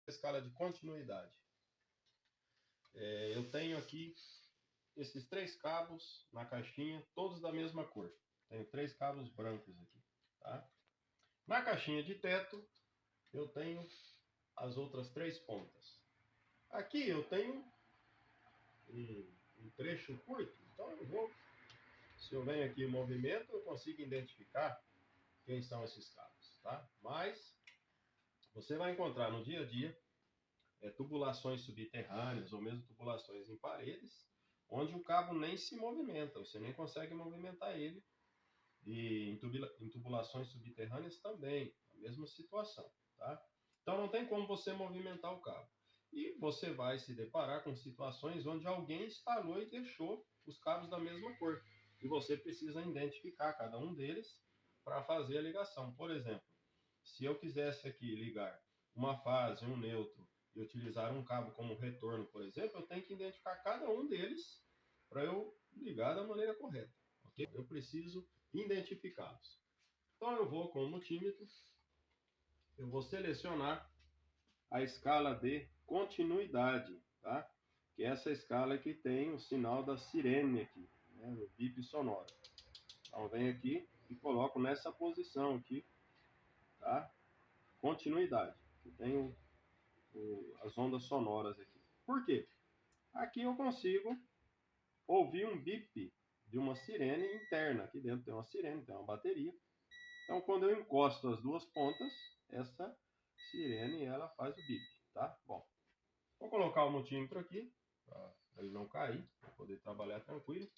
escala de continuidade. Eu tenho aqui esses 3 cabos na caixinha, todos da mesma cor. Tenho 3 cabos brancos aqui, tá? Na caixinha de teto, eu tenho as outras 3 pontas. Aqui eu tenho um trecho curto, então se eu venho aqui em movimento, eu consigo identificar quem são esses cabos, tá? Mas você vai encontrar no dia a dia tubulações subterrâneas ou mesmo tubulações em paredes, onde o cabo nem se movimenta, você nem consegue movimentar ele. E em tubulações subterrâneas também, a mesma situação, tá? Então não tem como você movimentar o cabo. E você vai se deparar com situações onde alguém instalou e deixou os cabos da mesma cor. E você precisa identificar cada um deles para fazer a ligação. Por exemplo, se eu quisesse aqui ligar uma fase, um neutro, e utilizar um cabo como retorno, por exemplo, eu tenho que identificar cada um deles para eu ligar da maneira correta, ok? Eu preciso identificá-los. Então eu vou com o multímetro, eu vou selecionar a escala de continuidade, tá? Que é essa escala que tem o sinal da sirene aqui, né? O bip sonoro. Então venho aqui e coloco nessa posição aqui, tá? Continuidade, que tem as ondas sonoras aqui. Por quê? Aqui eu consigo ouvir um bip de uma sirene interna. Aqui dentro tem uma sirene, tem uma bateria. Então, quando eu encosto as duas pontas, essa sirene ela faz o bip, tá? Bom, vou colocar o multímetro aqui, para ele não cair, para poder trabalhar tranquilo.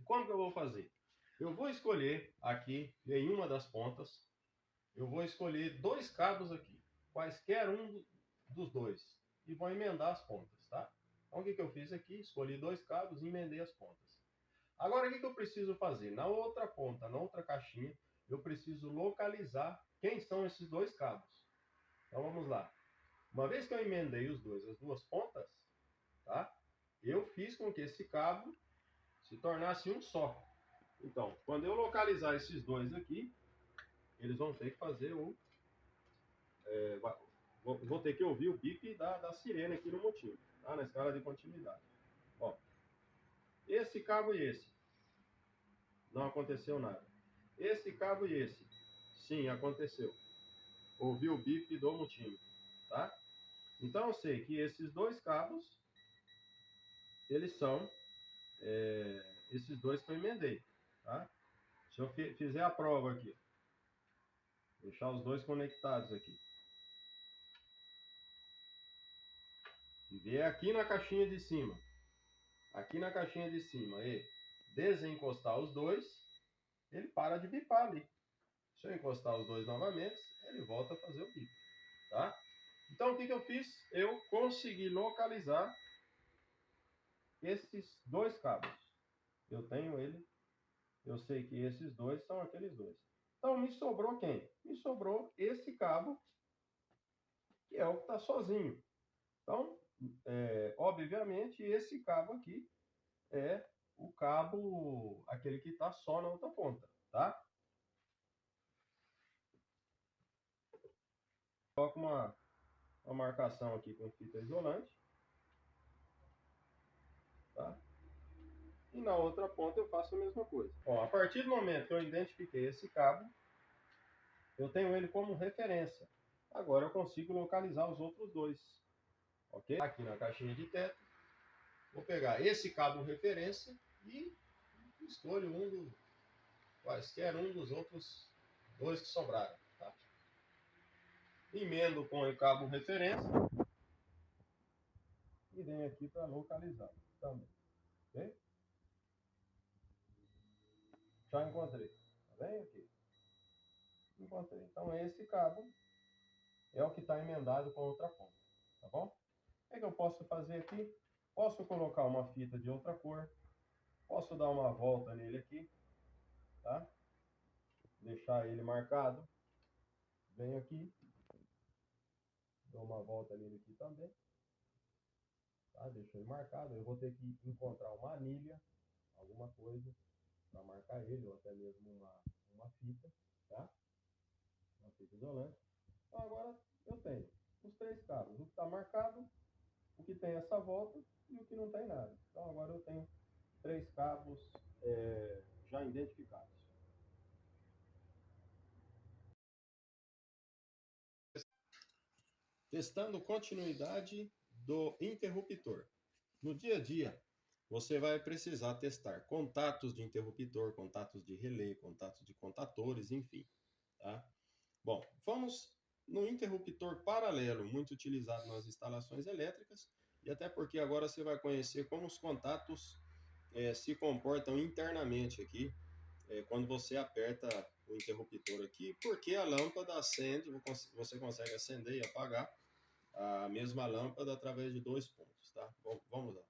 E como que eu vou fazer? Eu vou escolher aqui, em uma das pontas, eu vou escolher 2 cabos aqui, quaisquer um dos dois, e vou emendar as pontas, tá? Então, o que eu fiz aqui? Escolhi 2 cabos e emendei as pontas. Agora, o que eu preciso fazer? Na outra ponta, na outra caixinha, eu preciso localizar quem são esses 2 cabos. Então, vamos lá. Uma vez que eu emendei as duas pontas, tá? Eu fiz com que esse cabo se tornasse um só. Então, quando eu localizar esses 2 aqui, eles vão ter que fazer vou ter que ouvir o bip da sirene aqui no motivo, tá? Na escala de continuidade. Ó, esse cabo e esse, não aconteceu nada. Esse cabo e esse, sim, aconteceu. Ouvi o bip do multímetro, tá? Então eu sei que esses 2 cabos, eles são esses 2 que eu emendei, tá? Se eu fizer a prova aqui, deixar os 2 conectados aqui, e vier aqui na caixinha de cima, e desencostar os 2, ele para de bipar ali. Se eu encostar os 2 novamente, ele volta a fazer o bip, tá? Então o que eu fiz? Eu consegui localizar esses 2 cabos. Eu tenho ele, eu sei que esses 2 são aqueles 2. Então me sobrou quem? Me sobrou esse cabo, que é o que está sozinho. Então, obviamente, esse cabo aqui é o cabo, aquele que está só na outra ponta, tá? Coloco uma marcação aqui com fita isolante, tá? E na outra ponta eu faço a mesma coisa. Ó, a partir do momento que eu identifiquei esse cabo, eu tenho ele como referência. Agora eu consigo localizar os outros 2, ok? Aqui na caixinha de teto, vou pegar esse cabo referência e escolho quaisquer um dos outros 2 que sobraram, tá? Emendo com o cabo referência e venho aqui para localizar também, ok? Já encontrei, tá bem aqui? Encontrei. Então esse cabo é o que está emendado com outra ponta, tá bom? O que eu posso fazer aqui? Posso colocar uma fita de outra cor, posso dar uma volta nele aqui, tá? Deixar ele marcado. Venho aqui, dou uma volta nele aqui também, tá? Deixo ele marcado. Eu vou ter que encontrar uma anilha, alguma coisa, para marcar ele, ou até mesmo uma fita, tá? Uma fita isolante. Então agora eu tenho. os 3 cabos. O que está marcado, o que tem essa volta e o que não tem nada. Então agora eu tenho 3 cabos já identificados. Testando continuidade do interruptor. No dia a dia, você vai precisar testar contatos de interruptor, contatos de relé, contatos de contatores, enfim. Tá? Bom, vamos no interruptor paralelo, muito utilizado nas instalações elétricas, e até porque agora você vai conhecer como os contatos se comportam internamente aqui, quando você aperta o interruptor aqui, porque a lâmpada acende, você consegue acender e apagar a mesma lâmpada através de 2 pontos, tá? Bom, vamos lá.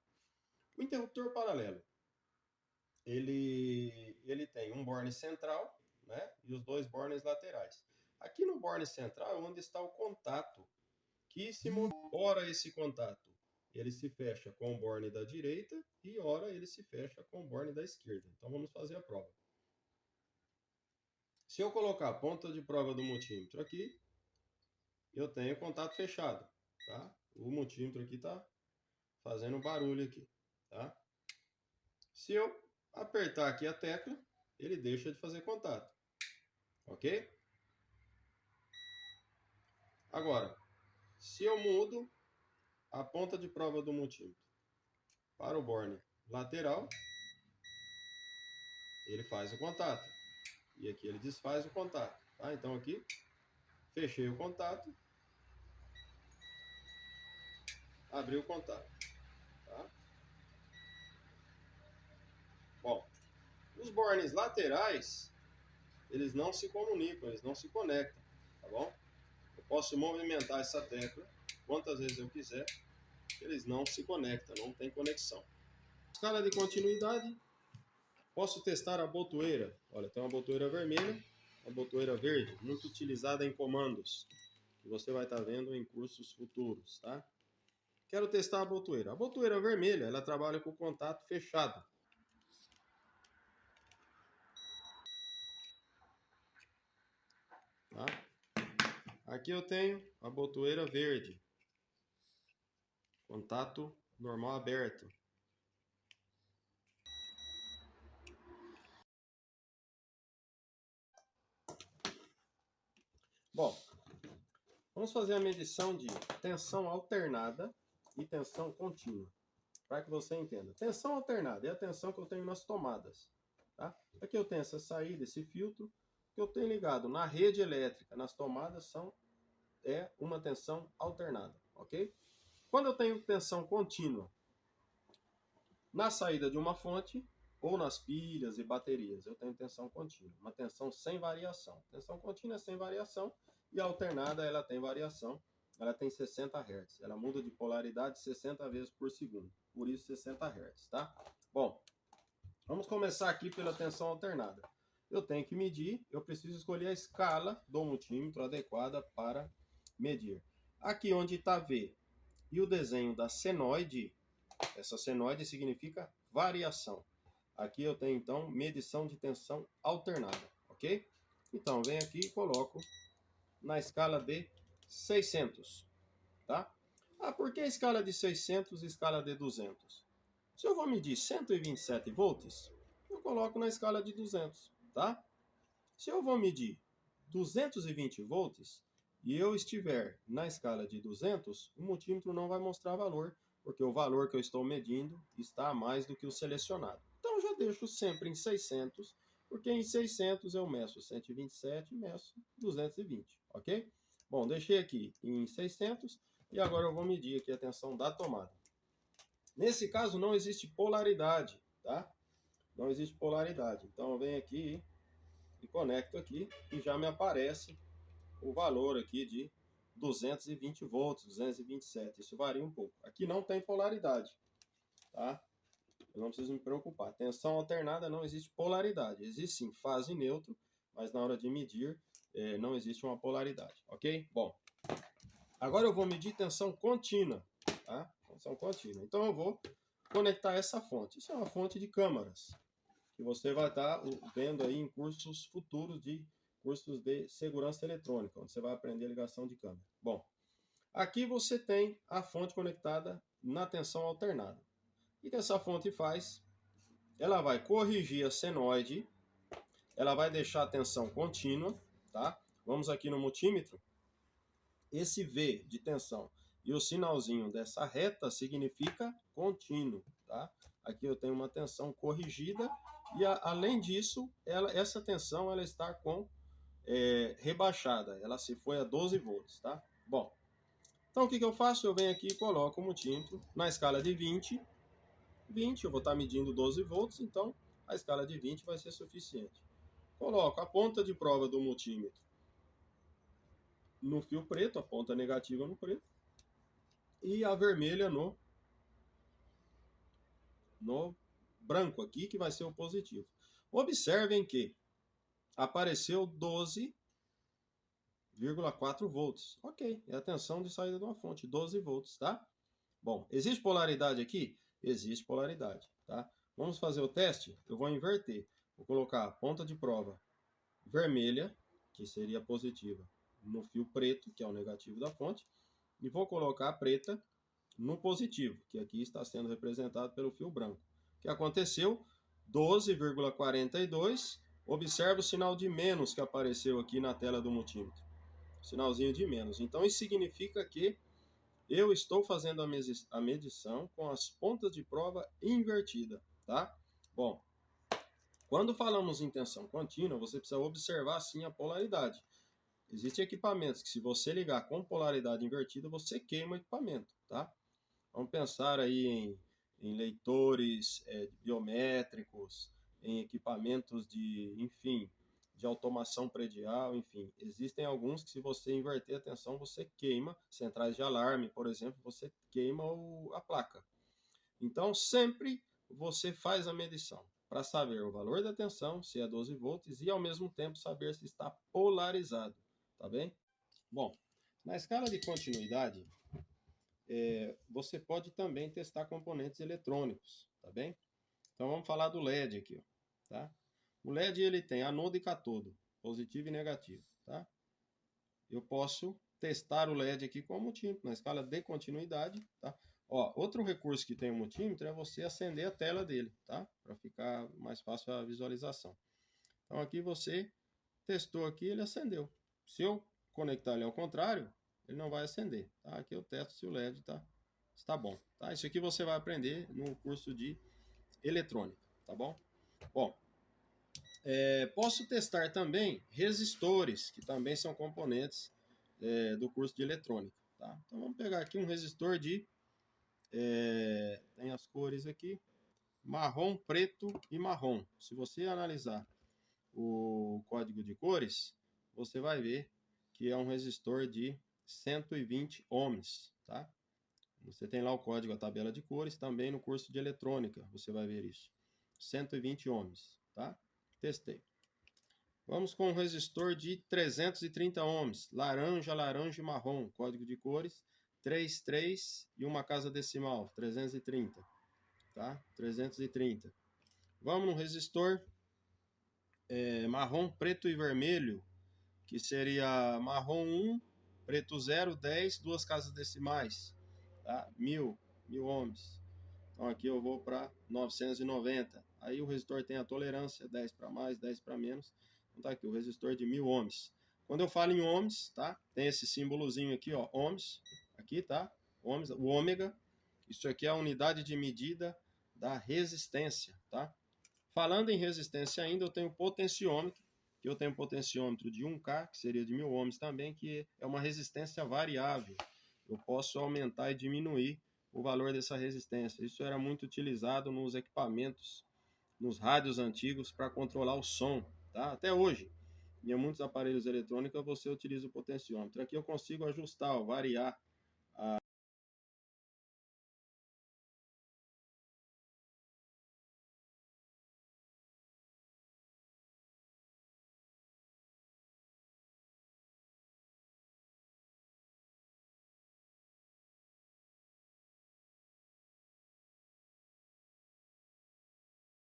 O interruptor paralelo, ele tem um borne central, né, e os 2 bornes laterais. Aqui no borne central é onde está o contato, que se ora esse contato ele se fecha com o borne da direita e ora ele se fecha com o borne da esquerda. Então vamos fazer a prova. Se eu colocar a ponta de prova do multímetro aqui, eu tenho contato fechado, tá? O multímetro aqui está fazendo barulho aqui, tá? Se eu apertar aqui a tecla, ele deixa de fazer contato, ok? Agora, se eu mudo a ponta de prova do multímetro para o borne lateral, ele faz o contato. E aqui ele desfaz o contato, tá? Então aqui, fechei o contato, abri o contato, tá? Bom, os bornes laterais, eles não se comunicam, eles não se conectam, tá bom? Eu posso movimentar essa tecla quantas vezes eu quiser, eles não se conectam, não tem conexão. Escala de continuidade, posso testar a botoeira. Olha, tem uma botoeira vermelha, uma botoeira verde, muito utilizada em comandos, que você vai estar vendo em cursos futuros, tá? Quero testar a botoeira. A botoeira vermelha, ela trabalha com contato fechado. Tá? Aqui eu tenho a botoeira verde. Contato normal aberto. Bom, vamos fazer a medição de tensão alternada e tensão contínua, para que você entenda. Tensão alternada é a tensão que eu tenho nas tomadas. Tá? Aqui eu tenho essa saída, esse filtro, que eu tenho ligado na rede elétrica, nas tomadas, é uma tensão alternada, ok? Quando eu tenho tensão contínua na saída de uma fonte, ou nas pilhas e baterias, eu tenho tensão contínua, uma tensão sem variação. Tensão contínua é sem variação, e a alternada ela tem variação, ela tem 60 Hz. Ela muda de polaridade 60 vezes por segundo, por isso 60 Hz, tá? Bom, vamos começar aqui pela tensão alternada. Eu tenho que medir, eu preciso escolher a escala do multímetro adequada para medir. Aqui onde está V e o desenho da senoide, essa senoide significa variação. Aqui eu tenho, então, medição de tensão alternada, ok? Então, venho aqui e coloco na escala de 600, tá? Ah, por que a escala de 600 e escala de 200? Se eu vou medir 127 volts, eu coloco na escala de 200, tá? Se eu vou medir 220 volts e eu estiver na escala de 200, o multímetro não vai mostrar valor, porque o valor que eu estou medindo está a mais do que o selecionado. Então eu já deixo sempre em 600, porque em 600 eu meço 127 e meço 220, ok? Bom, deixei aqui em 600 e agora eu vou medir aqui a tensão da tomada. Nesse caso não existe polaridade, tá? Não existe polaridade. Então eu venho aqui e conecto aqui e já me aparece o valor aqui de 220 volts, 227. Isso varia um pouco. Aqui não tem polaridade, tá? Eu não preciso me preocupar. Tensão alternada não existe polaridade. Existe sim fase neutro, mas na hora de medir não existe uma polaridade, ok? Bom, agora eu vou medir tensão contínua, tá? Tensão contínua. Então eu vou conectar essa fonte. Isso é uma fonte de câmaras, que você vai estar vendo aí em cursos futuros cursos de segurança eletrônica, onde você vai aprender ligação de câmera. Bom, Aqui você tem a fonte conectada na tensão alternada. O que essa fonte faz? Ela vai corrigir a senoide, ela vai deixar a tensão contínua, tá? Vamos aqui no multímetro. Esse V de tensão e o sinalzinho dessa reta significa contínuo, tá? Aqui eu tenho uma tensão corrigida e além disso, essa tensão ela está rebaixada, ela se foi a 12 volts, tá? Bom, então o que eu faço? Eu venho aqui e coloco o multímetro na escala de 20, eu vou estar medindo 12 volts, então a escala de 20 vai ser suficiente. Coloco a ponta de prova do multímetro no fio preto, a ponta negativa no preto, e a vermelha no branco aqui, que vai ser o positivo. Observem que apareceu 12,4 volts. Ok, é a tensão de saída de uma fonte, 12 volts, tá? Bom, existe polaridade aqui? Existe polaridade, tá? Vamos fazer o teste? Eu vou inverter. Vou colocar a ponta de prova vermelha, que seria positiva, no fio preto, que é o negativo da fonte, e vou colocar a preta no positivo, que aqui está sendo representado pelo fio branco. O que aconteceu? 12,42. Observe o sinal de menos que apareceu aqui na tela do multímetro. Sinalzinho de menos. Então isso significa que eu estou fazendo a medição com as pontas de prova invertida, tá? Bom, quando falamos em tensão contínua, você precisa observar sim a polaridade. Existem equipamentos que, se você ligar com polaridade invertida, você queima o equipamento, tá? Vamos pensar aí em leitores biométricos, em equipamentos de automação predial, enfim. Existem alguns que, se você inverter a tensão, você queima. Centrais de alarme, por exemplo, você queima a placa. Então, sempre você faz a medição para saber o valor da tensão, se é 12 volts, e ao mesmo tempo saber se está polarizado, tá bem? Bom, na escala de continuidade, você pode também testar componentes eletrônicos, tá bem? Então vamos falar do LED aqui, ó, tá? O LED ele tem anodo e catodo, positivo e negativo, tá? Eu posso testar o LED aqui com o multímetro, na escala de continuidade, tá? Ó, outro recurso que tem o multímetro é você acender a tela dele, tá? Para ficar mais fácil a visualização. Então aqui você testou aqui, ele acendeu. Se eu conectar ele ao contrário, ele não vai acender, tá? Aqui eu testo se o LED está bom, tá? Isso aqui você vai aprender no curso de eletrônica, tá bom? Bom, posso testar também resistores, que também são componentes do curso de eletrônica, tá? Então vamos pegar aqui um resistor tem as cores aqui, marrom, preto e marrom. Se você analisar o código de cores, você vai ver que é um resistor de 120 ohms, tá? Você tem lá o código, a tabela de cores, também no curso de eletrônica, você vai ver isso. 120 ohms, tá? Testei. Vamos com um resistor de 330 ohms, laranja, laranja e marrom, código de cores, 33 e uma casa decimal, 330, tá? 330. Vamos no resistor marrom, preto e vermelho, que seria marrom 1, preto 0, 10, duas casas decimais, tá? 1000 ohms. Então aqui eu vou para 990. Aí o resistor tem a tolerância, 10 para mais, 10 para menos. Então tá aqui o resistor de 1000 ohms. Quando eu falo em ohms, tá? Tem esse símbolozinho aqui, ó, ohms, aqui, tá? Ohms, o ômega. Isso aqui é a unidade de medida da resistência, tá? Falando em resistência ainda, eu tenho potenciômetro, que eu tenho potenciômetro de 1K, que seria de 1000 ohms também, que é uma resistência variável. Eu posso aumentar e diminuir o valor dessa resistência. Isso era muito utilizado nos equipamentos, nos rádios antigos, para controlar o som, tá? Até hoje, em muitos aparelhos eletrônicos, você utiliza o potenciômetro. Aqui eu consigo ajustar, variar